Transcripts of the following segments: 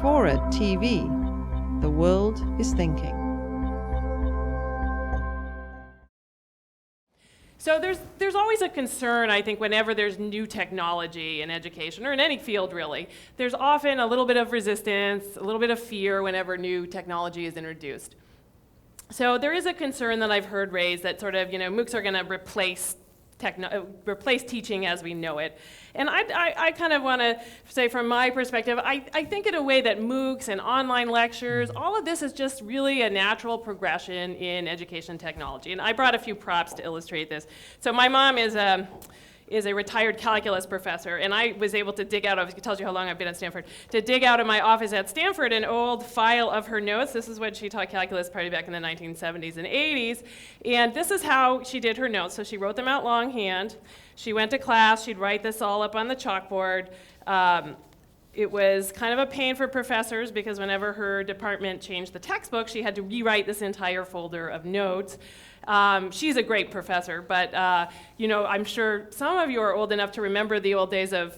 FORA.tv. The world is thinking. So there's always a concern, I think, whenever there's new technology in education, or in any field really. There's often a little bit of resistance, a little bit of fear whenever new technology is introduced. So there is a concern that I've heard raised that sort of, MOOCs are going to replace teaching as we know it. And I kind of want to say from my perspective, I think in a way that MOOCs and online lectures, all of this is just really a natural progression in education technology. And I brought a few props to illustrate this. So my mom is a retired calculus professor, and I was able to dig out of, it tells you how long I've been at Stanford, to dig out of my office at Stanford an old file of her notes. This is when she taught calculus probably back in the 1970s and 80s, and this is how she did her notes. So she wrote them out longhand. She went to class, she'd write this all up on the chalkboard. It was kind of a pain for professors because whenever her department changed the textbook, she had to rewrite this entire folder of notes. She's a great professor, but I'm sure some of you are old enough to remember the old days of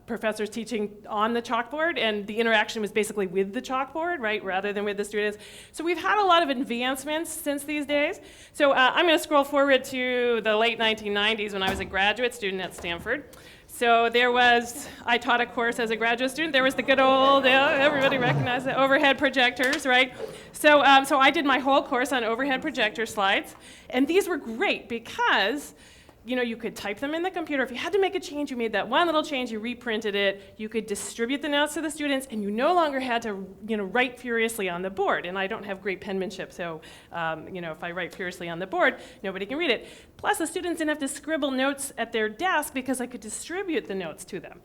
professors teaching on the chalkboard, and the interaction was basically with the chalkboard, right, rather than with the students. So we've had a lot of advancements since these days. So I'm going to scroll forward to the late 1990s when I was a graduate student at Stanford. So I taught a course as a graduate student. There was the good old, everybody recognized the overhead projectors, right? So I did my whole course on overhead projector slides. And these were great because, you could type them in the computer. If you had to make a change, you made that one little change, you reprinted it. You could distribute the notes to the students, and you no longer had to, write furiously on the board. And I don't have great penmanship, so, if I write furiously on the board, nobody can read it. Plus, the students didn't have to scribble notes at their desk because I could distribute the notes to them.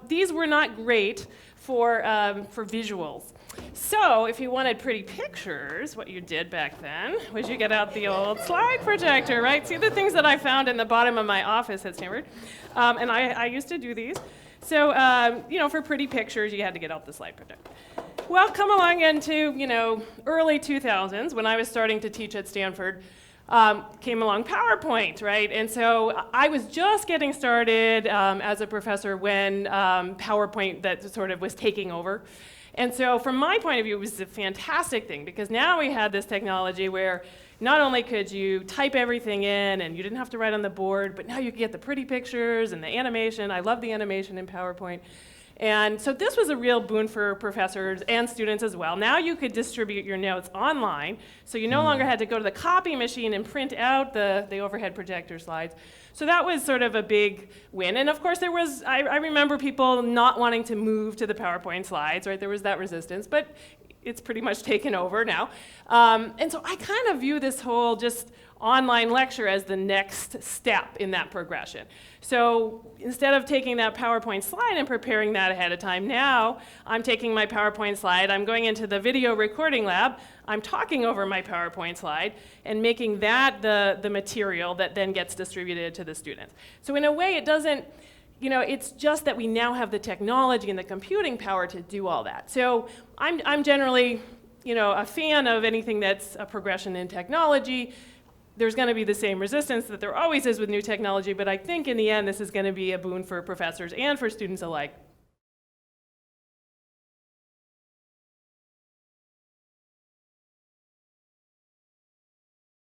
These were not great for visuals. So if you wanted pretty pictures, what you did back then was you get out the old slide projector, right? See the things that I found in the bottom of my office at Stanford? And I used to do these. So, for pretty pictures, you had to get out the slide projector. Well, come along into, early 2000s, when I was starting to teach at Stanford, came along PowerPoint, right? And so I was just getting started as a professor when PowerPoint that sort of was taking over. And so from my point of view, it was a fantastic thing because now we had this technology where not only could you type everything in and you didn't have to write on the board, but now you could get the pretty pictures and the animation. I love the animation in PowerPoint. And so this was a real boon for professors and students as well. Now you could distribute your notes online, so you no longer had to go to the copy machine and print out the overhead projector slides. So that was sort of a big win. And of course I remember people not wanting to move to the PowerPoint slides, right? There was that resistance, but it's pretty much taken over now. And so I kind of view this whole just online lecture as the next step in that progression. So instead of taking that PowerPoint slide and preparing that ahead of time, now I'm taking my PowerPoint slide, I'm going into the video recording lab, I'm talking over my PowerPoint slide and making that the material that then gets distributed to the students. So in a way it doesn't, it's just that we now have the technology and the computing power to do all that. So I'm generally, a fan of anything that's a progression in technology. There's going to be the same resistance that there always is with new technology, but I think in the end this is going to be a boon for professors and for students alike.